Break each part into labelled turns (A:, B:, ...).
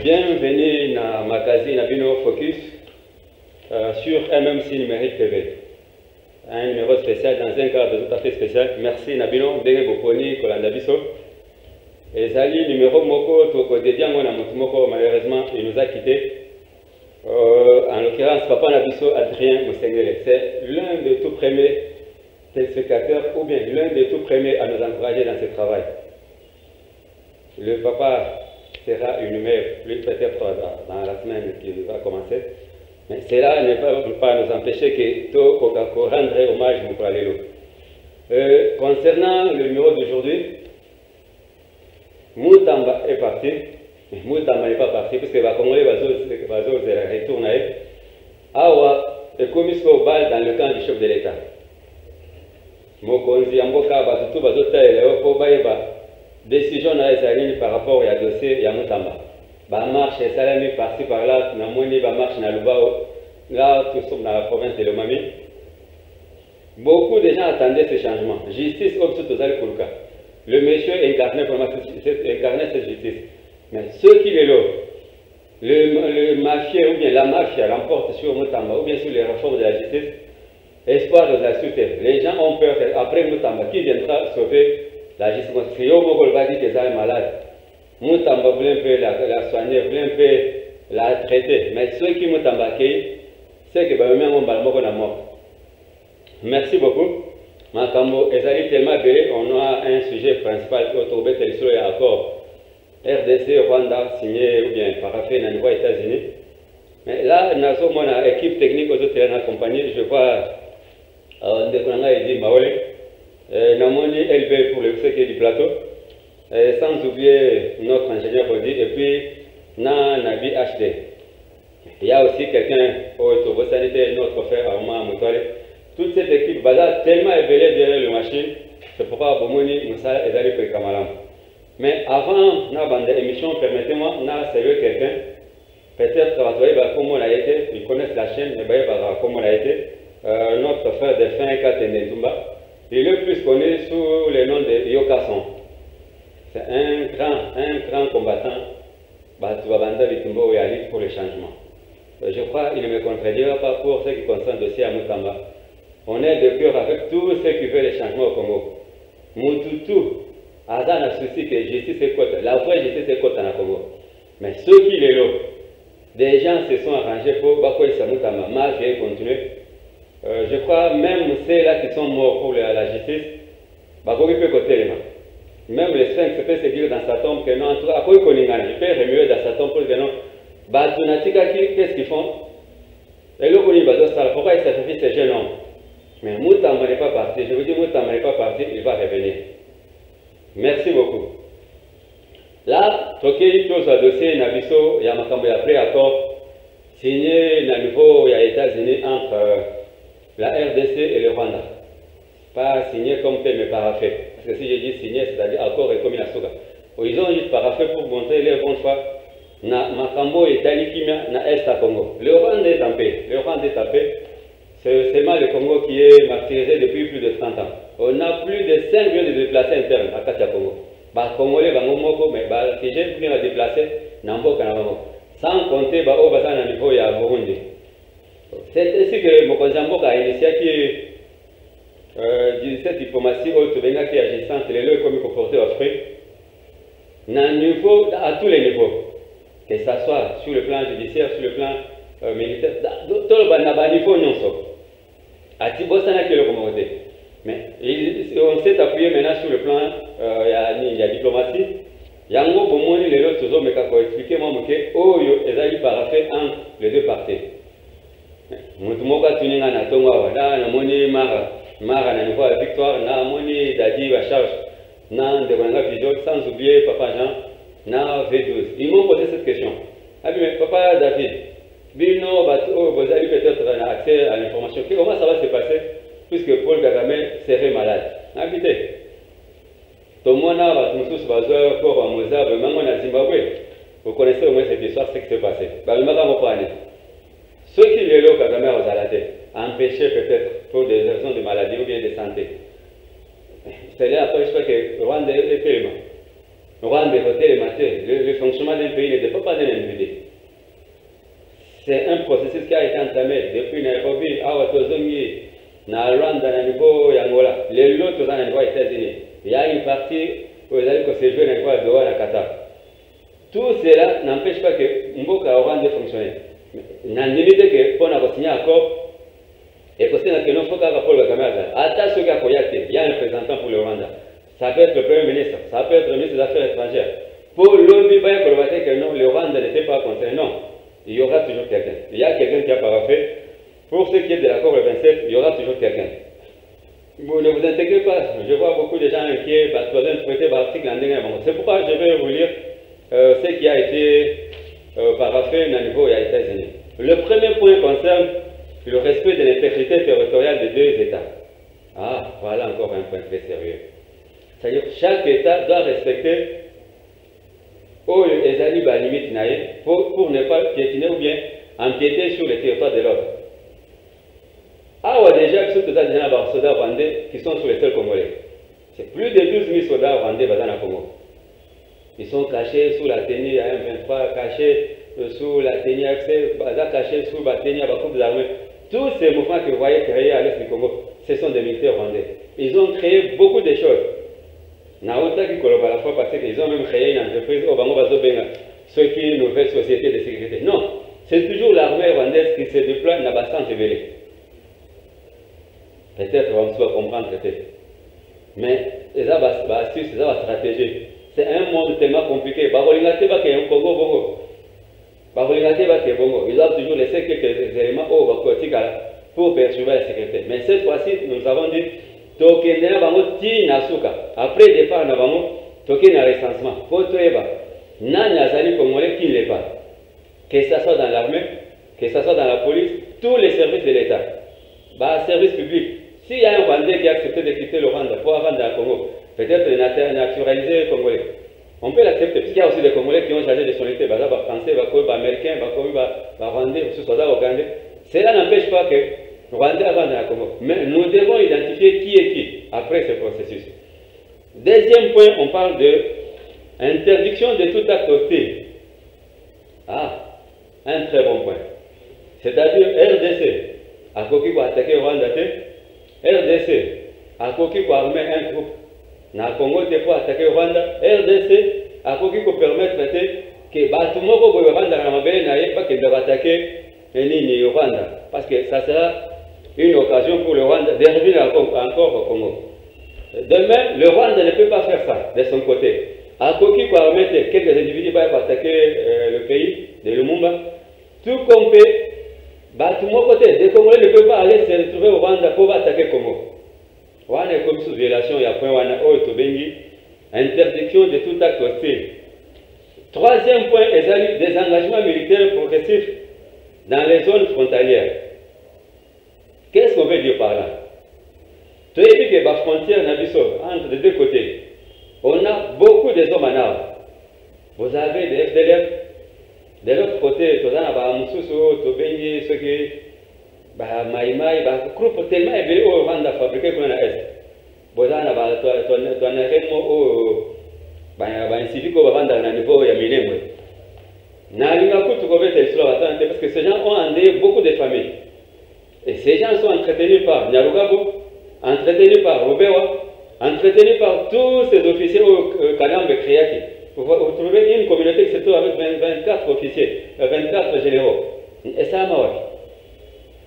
A: Bienvenue dans ma magazine Abino Focus sur MMC numérique TV. Un numéro spécial dans un cadre tout à fait spécial. Merci Nabino, Denge Boponi, Kolanda Biso. Et Zali, numéro Moko, Toko Dediango Namotumoko, malheureusement, il nous a quittés. En l'occurrence, Papa Nabiso Adrien Moussengele. C'est l'un des tout premiers téléspectateurs ou bien l'un des tout premiers à nous encourager dans ce travail. Le papa sera une mère, peut-être dans la semaine qui va commencer. Mais cela ne va pas nous empêcher que tout rendre hommage à Moukalélo. Concernant le numéro d'aujourd'hui, Moutamba est parti. Moutamba n'est pas parti parce que les Congolais vont retourner. Awa est commis au bal dans le camp du chef de l'État. Mokonzi Amboka Batutu Bazota et Léo Kobaïba. Décision par rapport à dossier à Moutamba. Ba marche salami par-ci par-là, na moni ba marche na Lubao. Là, nous sommes dans la province de Lomami. Beaucoup de gens attendaient ce changement. Justice obsède aux Alkulka. Le monsieur incarnait cette justice. Mais ceux qui le mafieux ou bien la mafia l'emporte sur Moutamba ou bien sur les réformes de la justice, espoir de la sûreté. Les gens ont peur après Moutamba qui viendra sauver la justice. Si Yomogol va dire que ça est malade, Moutamba voulait un peu la soigner, voulait un peu la traiter. Mais ceux qui Moutamba accueillent, c'est que on mort. Merci beaucoup. Makambo Ezali tellement belé, on a un sujet principal qui est autour de l'accord RDC, Rwanda, signé ou bien paraffé dans les États-Unis. Mais là, nous avons une équipe technique aux autres accompagnés. Je vois Ndekonanga et dit Maole. Namoni LB pour le qui est du plateau. Sans oublier notre ingénieur Rodi et puis Nabi HD. Il y a aussi quelqu'un au sanitaire, notre frère Armand Moutouale. Toute cette équipe va tellement évelée derrière la machine, c'est pourquoi Bomoni Moussa est allé pour Kamalam. Mais avant l'émission, permettez-moi de saluer quelqu'un. Peut-être que comment on a été, ils connaissent la chaîne, mais comment on a été. Notre frère Delphin Katenezumba, il est plus connu sous le nom de Yokason. C'est un grand combattant. Batouabanda Bitumbo et Ali pour le changement. Je crois qu'il ne me contredira pas pour ce qui concerne le dossier à Moutamba. On est de cœur avec tous ceux qui veulent les changements au Congo. Moutoutou, Azan a souci que justice est côte. La vraie justice est côte en Congo. Mais ceux qui les lotent, des gens se sont arrangés pour Bakoy Samoutamba. Mal fait continuer. Je crois même ceux-là qui sont morts pour la justice, Bakoy peut côté les mains. Même les sphinx peut se dire dans sa tombe que non, en tout cas, il peut remuer dans sa tombe pour que non. Qu'est-ce qu'ils font? Et là, pourquoi ils sacrifient ces jeunes hommes? Mais Moutamba n'est pas parti. Je vous dis, Moutamba n'est pas parti, il va revenir. Merci beaucoup. Là, Toki, tous le dossier Nabiso, Yamakambo a pris accord signé à niveau aux États-Unis entre la RDC et le Rwanda. Pas signé comme tel, mais paraffé. Parce que si je dis signé, c'est-à-dire accord et comme il a soga. Ils ont juste paraffé pour montrer les bonnes fois. Na Makambo et Talikimia, na Est à Congo. Le Rwanda est en paix. Le Rwanda est en paix. C'est seulement le Congo qui est martyrisé depuis plus de 30 ans. On a plus de 5 millions de déplacés internes à Katia Congo. Les Congolais, mais si j'ai voulu me déplacer, sans compter au niveau de Burundi. C'est ainsi que Mokonzamboka a initié cette diplomatie haute qui est agissante, les lieux comme comporté en Afrique, à tous les niveaux. Que ce soit sur le plan judiciaire, sur le plan militaire, tout le niveau non. À Tibosana qui est le communauté. Mais on s'est appuyé maintenant sur le plan il y a diplomatie. Il y a un gros moment les autres choses, mais pour expliquer moi que ils ont paraffé entre les deux parties. Mutumoka tuninga na tonga na namoni mara na niveau de victoire na moni dadi va charge na ndebanga vidéo sans oublier papa Jean na V12. Ils m'ont posé cette question. Ah mais papa David, Bino vous avez peut-être accès à l'information. Comment ça va se passer puisque Paul Kagame serait malade? Habitez. Tomona va tous bazar pour Mozambique, même en Zimbabwe. Vous connaissez au moins cette histoire, ce qui s'est passé. Ceux qui les lots Kagame aux alatés, empêcher peut-être pour des raisons de maladie ou bien de santé. C'est là après je crois que Rwanda est tellement. Rwanda est tellement. Le fonctionnement d'un pays ne dépend pas d'un individu. c'est un processus qui a été entamé depuis Nairobi, à Watozongi, na Rwanda, na niveau Angola. Les lots sont dans les États-Unis. Il y a une partie où ils allaient se jouer dans le Doha, na Qatar. Tout cela n'empêche pas que Mboka Rwanda fonctionne. N'a limité que pour avoir signé un accord, et que c'est que non faut qu'à Paul Kagame. Attends ce gars il y a un représentant pour le Rwanda. Ça peut être le Premier ministre, ça peut être le ministre des Affaires étrangères. Pour l'ONU, que non, le Rwanda n'était pas concerné. Non, il y aura toujours quelqu'un. Il y a quelqu'un qui a paraphé. Pour ce qui est de l'accord le 27, il y aura toujours quelqu'un. Vous ne vous intégrez pas. Je vois beaucoup de gens inquiets parce qu'ils ont traité l'article en dernier moment. C'est pourquoi je vais vous lire ce qui a été paraphé au niveau des États-Unis. Le premier point concerne le respect de l'intégrité territoriale des deux États. Ah, voilà encore un point très sérieux. C'est-à-dire que chaque État doit respecter les alibes à limite pour ne pas piétiner ou bien empiéter sur le territoire de l'autre. Ah, ouais, déjà, surtout des soldats rwandais qui sont sur les sols congolais. C'est plus de 12 000 soldats rwandais dans le Congo. Ils sont cachés sous la tenue AM23, cachés sous la tenue AFC, cachés sous la tenue à Bakou des armées. Tous ces mouvements que vous voyez créés à l'est du Congo, ce sont des militaires rwandais. Ils ont créé beaucoup de choses. Naota qui collabore à la fois parce qu'ils ont même créé une entreprise au Bango Bazobenga, ce qui est une nouvelle société de sécurité. Non, c'est toujours l'armée rwandaise qui se déploie dans la base révélée. Peut-être on va comprendre peut-être. Mais ils ont une astuce, ils ont une stratégie. C'est un monde tellement compliqué. Ils doivent toujours laisser quelques éléments pour perturber la sécurité. Mais cette fois-ci, nous avons dit après le départ, nous avons toqué un recensement. Pour tout Nani Congolais qui ne l'est pas. Que ce soit dans l'armée, que ce soit dans la police, tous les services de l'État. Service public. S'il y a un Rwandais qui a accepté de quitter le Rwanda pour avoir dans le Congo, peut-être naturaliser les Congolais. On peut l'accepter, puisqu'il y a aussi des Congolais qui ont changé de nationalité, les Français, les Américains, les Rwandais, les Ougandais. Cela n'empêche pas que le Rwandais avant dans le Congo. Mais nous devons identifier qui est qui après ce processus. Deuxième point, on parle de interdiction de tout acte hostile. Ah, un très bon point. C'est-à-dire RDC a coquille pour attaquer le Rwanda. RDC a coquille pour armer un groupe. Dans le Congo, pour attaquer le Rwanda. RDC a coquille pour permettre que Batumoko pour le Rwanda n'ait pas qu'il doit attaquer le Rwanda. Parce que ça sera une occasion pour le Rwanda de revenir encore au Congo. De même, le Rwanda ne peut pas faire ça de son côté. À Koki pour arrêter quelques individus pour attaquer le pays de Lumumba, tout comme peut, tout mon côté, les Congolais ne peuvent pas aller se retrouver au Rwanda pour attaquer le Congo. Rwanda est comme sous violation, il y a point interdiction de tout acte hostile. Troisième point, des engagements militaires progressifs dans les zones frontalières. Qu'est-ce qu'on veut dire par là? Tu as dit que la frontière entre les deux côtés, on a beaucoup de zones en arbre. Vous avez des FDLF, de l'autre côté, tu as Moussoussou, Tobengi, ceux qui Maïmaï, groupe tellement élevé au Rwanda fabriqué qu'on a est. Vous avez un rémo un civique au Rwanda à niveau de Minemwe. Parce que ces gens ont endeuillé beaucoup de familles. Et ces gens sont entretenus par Nyarugabo, entretenus par Rubewa, entretenus par tous ces officiers au Kanambe Kriaki. Vous trouvez une communauté qui se trouve avec 24 officiers, 24 généraux. Et ça m'a dit.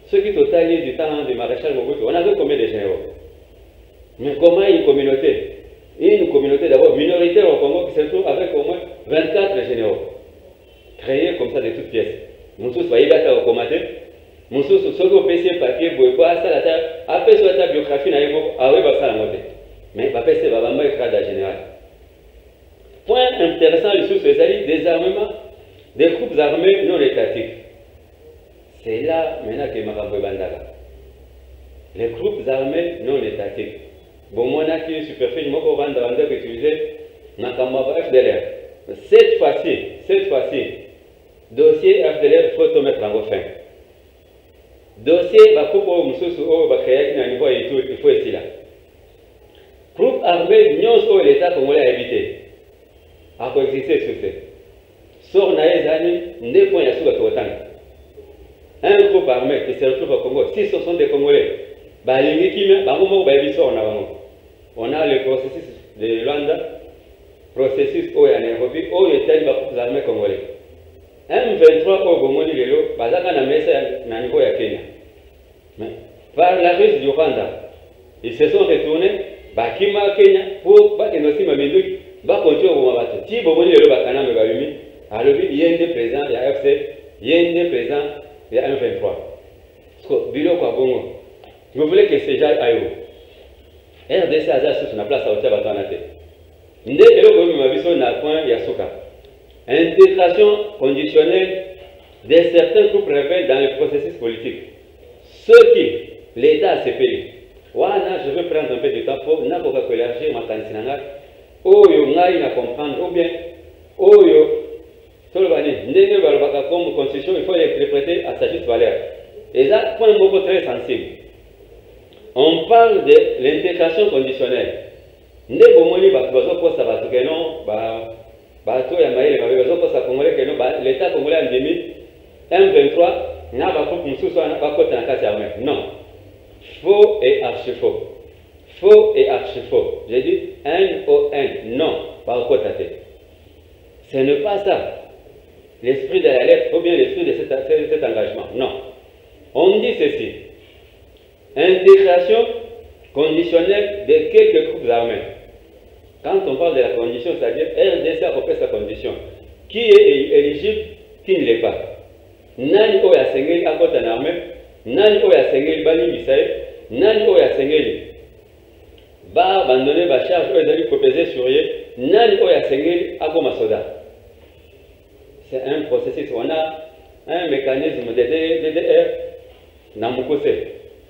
A: Ceux qui totalisent du temps du maréchal Mobutu, on avait combien de généraux? Mais comment une communauté? Une communauté d'abord minoritaire au Congo qui se trouve avec au moins 24 généraux. Créés comme ça de toutes pièces. Moussous Faïbata au Komate. Moussous Sogo PC papier, Boéboa, Salata, après sur la biographie, Naïbo, Aoué ça la montée. Mais Papé c'est Babamba et Krada général. Point intéressant, les désarmement des groupes armés non étatiques. C'est là maintenant que Makambo Bandara. Les groupes armés non étatiques. Bon, mon acquis superficie, mon courant d'Aranda que utilisé, Nakamaba FDLR. Cette fois-ci, dossier FDLR, il faut tout mettre en fin. Dossier, Bakupo, Moussou, Bakayaki, Nanivo et tout, il faut ici là. Groupe armé, nous l'État congolais a évité. À coexister sur ce. Sort Naïzani, n'est point à sous la armés qui se retrouvent au Congo, si ce sont des Congolais, on a le processus de Luanda, processus où il y a Nairobi, où il y a les armées congolais. M23 au Bomoni Lelo, Bazaka na mesa na niveau ya Kenya. Mais par la ruse du Rwanda, ils se sont retournés, Bakima Kenya, pour Bakenosi Mamindouki, Bakonto au Mabato. Si Bomoni Lelo Bakana me Babimi, alors il y a des présents, il y a FC, il y a des présents, il y a M23. Parce que Bilo Kwabongo, vous voulez que ces gens aillent où? RDC a sur la place à Otia Batanate. Ndé Eloko Mabiso na point Yasuka. Intégration conditionnelle de certains groupes rebelles dans le processus politique. Ce qui l'État a CPI. Wana, je veux prendre un peu de temps pour élargir ma candidature. Oyo ngai na comprendre ou bien Oyo Tolobani, ndenge balobaka comme constitution, il faut l'interpréter à sa juste valeur. Et ça, point beaucoup très sensible. On parle de l'intégration conditionnelle. Ndé bomoni bazo posa bato que non bato ya maïle bazo posa congolais que non l'État congolais a demi M23 n'a pas pour mususu na pas côté na kati armée. Non. Faux et archi faux. Faux et archi faux. J'ai dit N-O-N. Non, pas côté. Ce n'est pas ça. L'esprit de la lettre ou bien l'esprit de cet engagement. Non. On dit ceci. Intégration conditionnelle de quelques groupes armés. Quand on parle de la condition, c'est-à-dire RDC a repris sa condition. Qui est éligible, qui ne l'est pas. Nani Oya Sengeli a côté en armée, Nani Oya Sengeli Bani Misaï, Nani Oya Sengeli va abandonner la charge où ils proposer sur eux, Nani Oya Sengeli a comme soda. C'est un processus. On a un mécanisme de DDR, Namukose,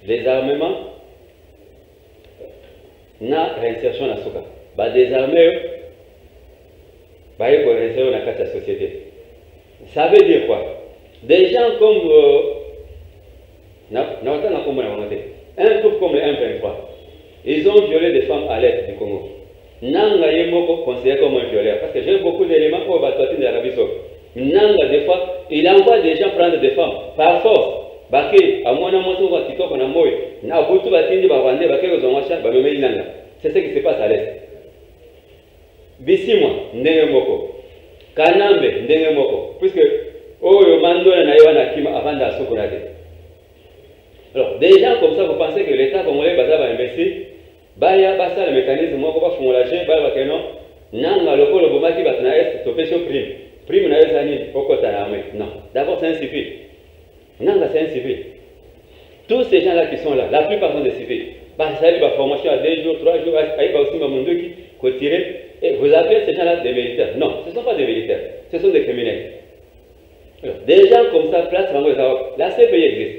A: désarmement, na réinsertion na soka. Ba désarmer, ba y réinsérer dans la société. Ça veut dire quoi? Des gens comme un groupe comme le M23, ils ont violé des femmes à l'est du Congo. Nanga Yemoko considéré comme un violeur, parce que j'ai beaucoup d'éléments pour battre de l'Arabie Saoudite. Nanga, des fois, il envoie des gens prendre des femmes, par force. Bake, à mon amour, Kitoko Namoy, Nabutu Batindi Bavande, Bake Ozomacha, Bameme Nanga. C'est ce qui se passe à l'est. Bissimwa, Ndengemoko. Kanambe, Ndengemoko. Puisque, oh, Mandona Naïwana Kima avant d'Asukurate. Alors, des gens comme ça, vous pensez que l'État congolais va investir, Baya Bassa, le mécanisme, moi, va fondre Baya Bakeno, Nanga, le Polo Bomaki, Batna Est, Topesio Prime. Prime Naïsani, Okota l'armée. Non. D'abord, c'est un civil. Nanga, c'est un civil. Tous ces gens-là qui sont là, la plupart sont des civils. Ça y est, la formation à 2 jours, 3 jours, il y a aussi Mamunduki, Kotiré. Et vous appelez ces gens-là des militaires. Non, ce ne sont pas des militaires. Ce sont des criminels. Alors, des gens comme ça, place la CPI existe.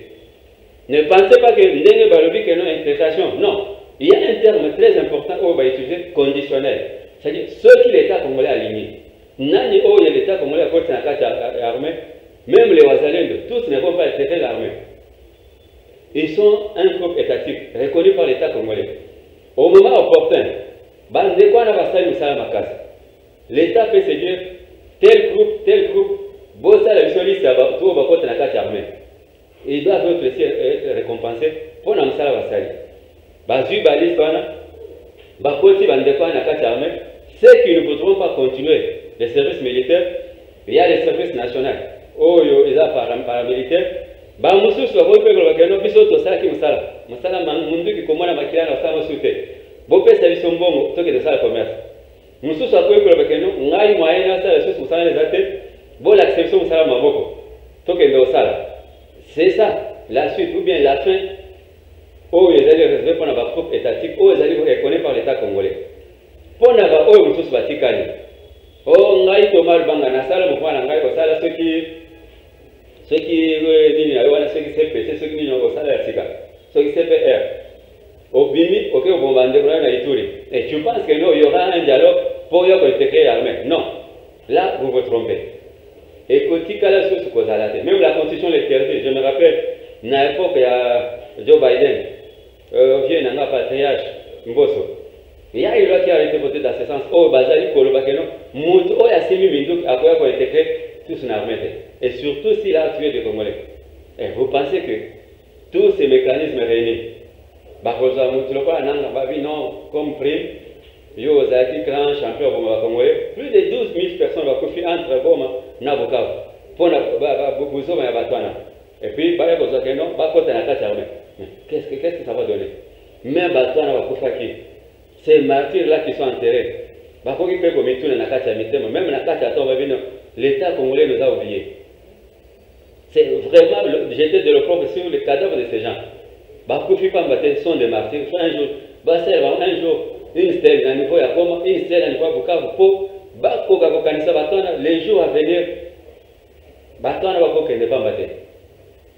A: Ne pensez pas que Ndenge Balobi que non intégration. Non. Il y a un terme très important où on va utiliser conditionnel. C'est-à-dire ceux qui l'État congolais a aligné. Nani où il y a l'État congolais à côté de l'armée, même les Ouazalendo, tous ne vont pas intégrer l'armée. Ils sont un groupe étatique reconnu par l'État congolais. Au moment opportun, l'État peut se dire tel groupe, bossa la vision liste à tout au côté de la carte armée. Ils doivent être récompensés pour la Moussala Vassali. Bazu Balis Fana, Bakoti Bandekwa na carte armée, ceux qui ne voudront pas continuer les services militaires, il y a les services nationaux. Oh, ils ont paramilitaires. Bamususu wakoipegolo bakeno biso tosala ki musala mundu ki komona makila na sama sute bopesa biso mbongo toke tosala commerce mususu wakoipegolo bakeno ngai mwaena sala susu musala nezate bo l'acception musala maboko toke ndo sala. C'est ça la suite ou bien la fin où ils allaient réserver pour notre groupe étatique où ils allaient reconnaître par l'État congolais pour notre où mususu batikali oh ngai tomal banga na sala mukwana ngai ko sala ceux qui ceux qui CPC, ceux qui n'ont pas de SIGA, ceux qui CPR. Au Bimi, ok, au Bombandé, et tu penses que non, il y aura un dialogue pour intégrer l'armée. Non. Là, vous vous trompez. Écoutez, même la Constitution l'interdit. Je me rappelle, à l'époque, il y a Joe Biden, vieux Nanga Patriarche, Mbosso. Il y a une loi qui a été votée dans ce sens. Oh, Bazali, Kolobakeno, Mouto, Yassimi Mindouk, a intégrer toute son armée. Et surtout s'il a tué des Congolais. Et vous pensez que tous ces mécanismes réunis, non, comme prime, yo Zaki grand champion congolais, plus de 12 000 personnes vont confier entre Goma et Bukavu pour Buzoma et Batwana. Et puis, qu'est-ce que ça va donner? Même Batwana va confier ces martyrs-là qui sont enterrés. Même l'État congolais nous a oubliés. C'est vraiment jeter de l'opprobre sur les cadavres de ces gens. Bakufi Pambate sont des martyrs. Un jour, une stèle à niveau ya Goma, une stèle à niveau ya Bukavu pour Bakoka Kokanisa Batwana, les jours à venir, Batwana Bakoka ne Pambate.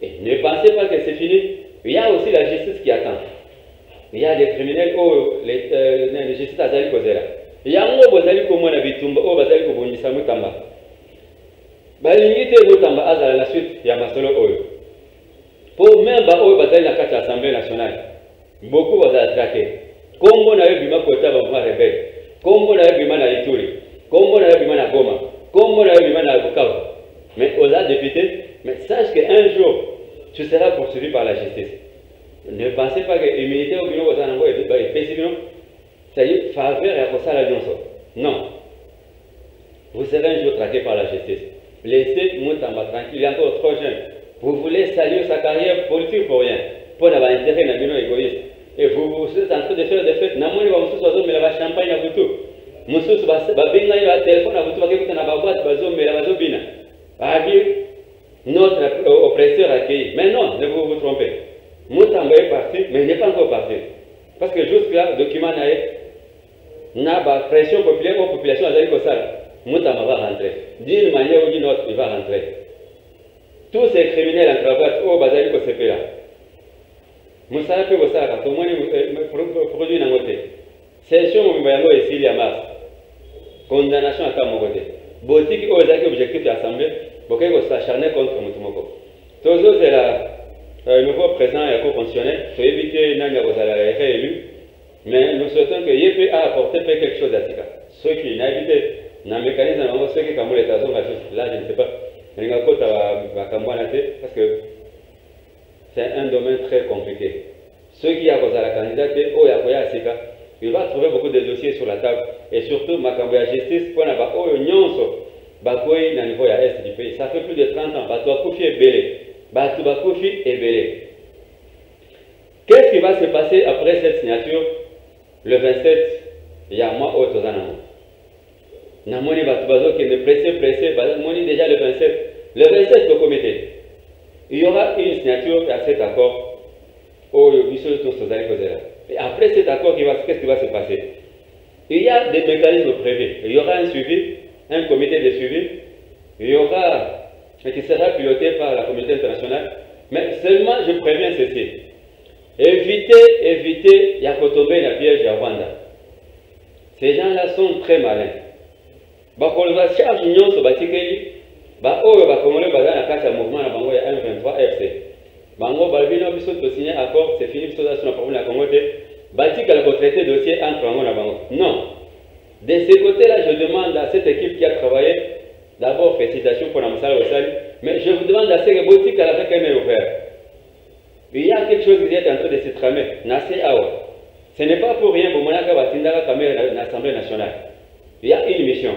A: Et ne pensez pas que c'est fini. Il y a aussi la justice qui attend. Il y a des criminels, les justice Azali Kozera. Il y a un Bozali Komona Bitumba, Bazali Kobundisa Mutamba. Balingite Mutamba Azala la suite, il y a Masolo Oyo. Pour même Bazali la carte de l'Assemblée nationale, beaucoup vont attraquer. Comme on a eu Bima Kota Bama rebelle, comme on a eu Bima na Ituri, comme on a eu Bima na Goma, comme on a eu Bima na Bukavu. Mais aux députés, mais sache qu'un jour, tu seras poursuivi par la justice. Ne pensez pas que l'immunité au bureau est paisible. Ça y est, faveur et à la non. Vous serez un jour traqué par la justice. Laissez Moutamba tranquille, il est encore trop jeune. Vous voulez saluer sa carrière politique pour rien, pour n'avoir intérêt dans le égoïste. Et vous êtes en train de faire des fêtes. Namoni va mususu bazo mela ba champagne na butu. Mususu ba benga yo téléphone na butu ba kekuta na ba boîte bazo mela bazo bina. Ba dire notre oppresseur accueilli. Mais non, ne vous trompez. Moutamba est parti, mais il n'est pas encore parti. Parce que jusque-là, le document n'a pas pression populaire aux populations azali kosala. Moutamba va rentrer. D'une manière ou d'une autre, il va rentrer. Tous ces criminels en cravate, bazali kosepela. Moussa peut vous savoir, tout le monde produit dans le côté. Session Moubayango et Syria Mars. Condamnation à Kamogote. Boutique aux objectifs de l'Assemblée, pour que vous s'acharnez contre Moutumoko. Toujours c'est le nouveau président et co-pensionnaire, pour éviter Nanya Rosala réélu. Mais nous souhaitons que YP a apporté quelque chose à Sika. Ceux qui n'ont évité, dans le mécanisme, ceux qui ont les raisons, là je ne sais pas. Parce que c'est un domaine très compliqué. Ceux qui ont la candidature, il va trouver beaucoup de dossiers sur la table. Et surtout, la justice, pour au niveau de l'Est du pays. Ça fait plus de 30 ans. Batouakoufi est belé. Batouakoufi est belé. Qu'est-ce qui va se passer après cette signature? Le 27, il y a moi au Tozanamo. Namoni Batoubazo qui est pressé, Namoni déjà le 27. Le 27, le comité. Il y aura une signature à cet accord au et après cet accord, qu'est-ce qui va se passer? Il y a des mécanismes prévus. Il y aura un suivi, un comité de suivi. Il y aura, qui sera piloté par la communauté internationale. Mais seulement, je préviens ceci. Évitez, il y a Kotombe, la piège à Rwanda. Ces gens-là sont très malins. On va charger l'union sur Batikeli. Congolais dans le mouvement M23 FC. Bango Balbino biso to signer accord, c'est fini biso dans le problème la Congo te. Bati qu'elle a traité dossier entre Bango et Bango. Non. De ce côté-là, je demande à cette équipe qui a travaillé, d'abord félicitations pour la Moussala Ossali, mais je vous demande à ce que Boti qu'elle a fait quand même ouvert. Il y a quelque chose qui est en train de se tramer. Nassé Awa. Ce n'est pas pour rien pour Monaka Batindaka Kamé à l'Assemblée nationale. Il y a une mission.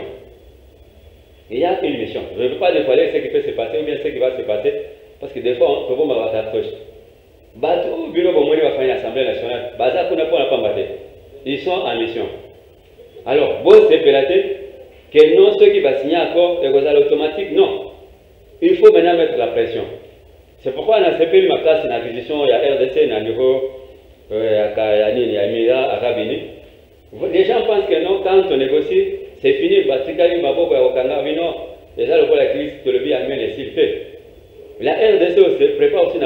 A: Il y a une mission. Je ne veux pas dévoiler ce qui peut se passer ou bien ce qui va se passer, parce que des fois, on peut voir ma approche. Batou, Bino Bomoni va faire l'Assemblée nationale. Baza Kuna pour la Pambate. Ils sont en mission. Alors, bon, c'est pélaté que non, ceux qui vont signer accord, et automatique, non. Il faut maintenant mettre la pression. C'est pourquoi on a CPI ma classe en acquisition, il y a RDC, il y a niveau, il y a Émirats Arabes Unis. Les gens pensent que non, quand on négocie, c'est fini, Batikali, Maboko, Okanga, Vino, déjà le la crise, te le bien amené s'il fait. La RDC aussi prépare aussi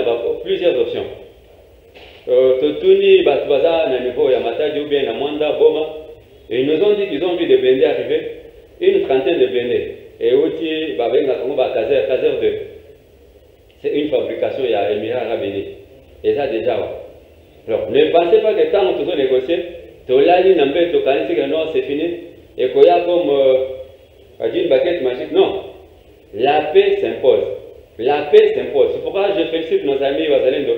A: plusieurs options. Totuni, Batouaza, na niveau Yamata, Djoubien, Namwanda, Boma, et ils nous ont dit qu'ils ont vu des blindés arriver, une trentaine de blindés. Et aussi, Babenga, Kazer 2. C'est une fabrication, il y a Émirats Arabes Unis. Et ça déjà, alors, ne pensez pas que quand on négocie, Tolani, Nambe, Tokanisi, que non, c'est fini. Et qu'il y a comme une baguette magique. Non. La paix s'impose. La paix s'impose. C'est pourquoi je félicite nos amis Bazalendo.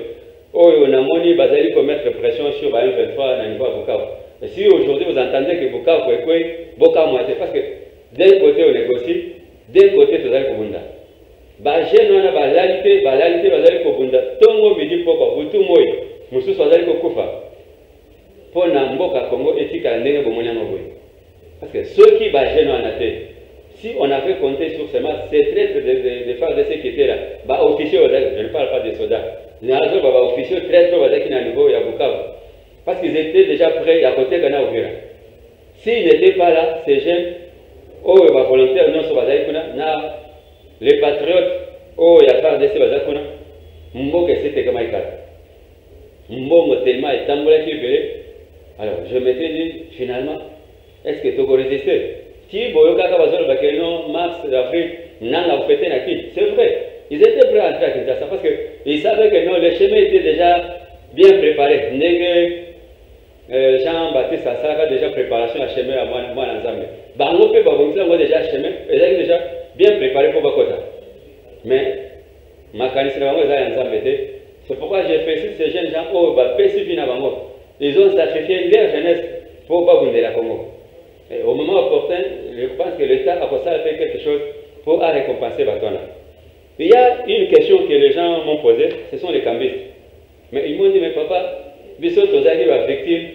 A: Oh, on a moni Bazali pour mettre pression sur M23 à niveau à Bukavu. Et si aujourd'hui vous entendez que Bukavu est parce que d'un côté on négocie, d'un côté tout allez Kubunda. Bajeune on a balalité, Bazali Kubunda. Tongo midi poko, butu moi, Moussous Bazali Kufa. Pour Namboka Congo éthique à l'année parce que ceux qui bajeune on a été. Si on avait compté sur ces masses, c'est traîtres de faire de ceux qui étaient là. Bah, officiers, je ne parle pas des soldats. Les officiers traîtres qui sont à niveau à Bukavu. Parce qu'ils étaient déjà prêts à côté de Nauvira. S'ils n'étaient pas là, ces jeunes, oh, les volontaires, non, les patriotes, oh, il y a faire de ces Bazakuna, Mboke c'était comme Aïkal. Mbongo tellement est tamboula qui est. Alors, je m'étais dit, finalement, est-ce que Togo résistait? Si Boyoka Bazol Bakeno, mars, avril, Nanga Fete Naki, c'est vrai. Ils étaient prêts à entrer à Kinshasa parce qu'ils savaient que non, le chemin était déjà bien préparé. Jean-Baptiste Assara a déjà préparation à chemin à moi l'ensemble. Bango Pe Babonga a déjà chemin, ils étaient déjà bien préparés pour Bakota. Mais, ma canisse c'est pourquoi j'ai fait ces jeunes gens, oh, ils ont sacrifié leur jeunesse pour Babunde la Congo. Et au moment opportun, je pense que l'État a fait quelque chose pour récompenser Batona. Il y a une question que les gens m'ont posée, ce sont les cambistes. Mais ils m'ont dit, mais papa, Bissot Tozaki va victime,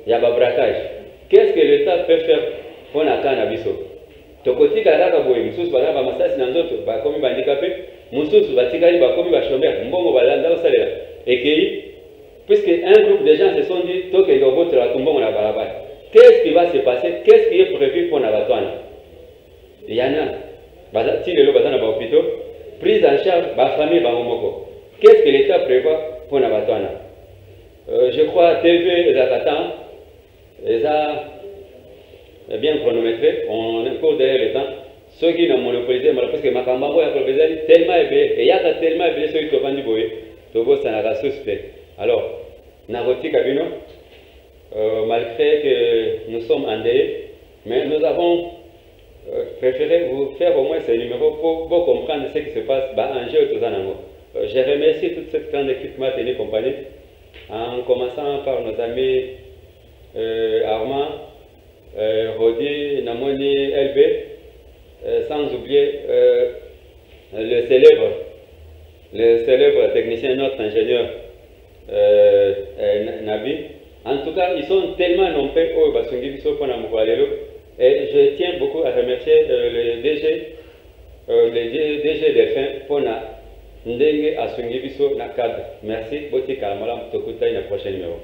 A: il y a un braquage. Qu'est-ce que l'État peut faire pour la canne à Bissot? Tokoti Karaka Boy, Moussous Balaba Massas Nanzoto, Bakomi handicapé, Moussous Batikari Bakomi Bachomère, Mbongo Balanda Salela. Et que, puisque un groupe de gens se sont dit, Toke Yobo Tolakumbongo la Balaba. Qu'est-ce qui va se passer? Qu'est-ce qui est prévu pour Nabatouane? Il y en a. Si le bazan a hôpital, prise en charge, la famille va au. Qu'est-ce que l'État prévoit pour Nabatouane? Je crois TV et Zakatan, ils ont bien chronométré, on est encore derrière le temps. Ceux qui n'ont monopolisé, parce que Makambango a tellement élevé, et il y a tellement élevé ceux qui ont vendu Boé, Togo, ça n'a pas suspect. Alors, Naroti Kabino, malgré que nous sommes endeuillés, mais nous avons préféré vous faire au moins ces numéros pour comprendre ce qui se passe en jeu tout ça. Je remercie toute cette grande équipe m'a tenu compagnie, en commençant par nos amis Armand, Rodi, Namoni, LB, sans oublier le célèbre technicien, notre ingénieur Nabi. En tout cas, ils sont tellement nombreux au Basungi Biso pour Namukwalelo. Et je tiens beaucoup à remercier le DG Delphin pour na Ndenge Asungi Biso na cadre. Merci, Boti Kalmala, Tokuta, dans le prochain numéro.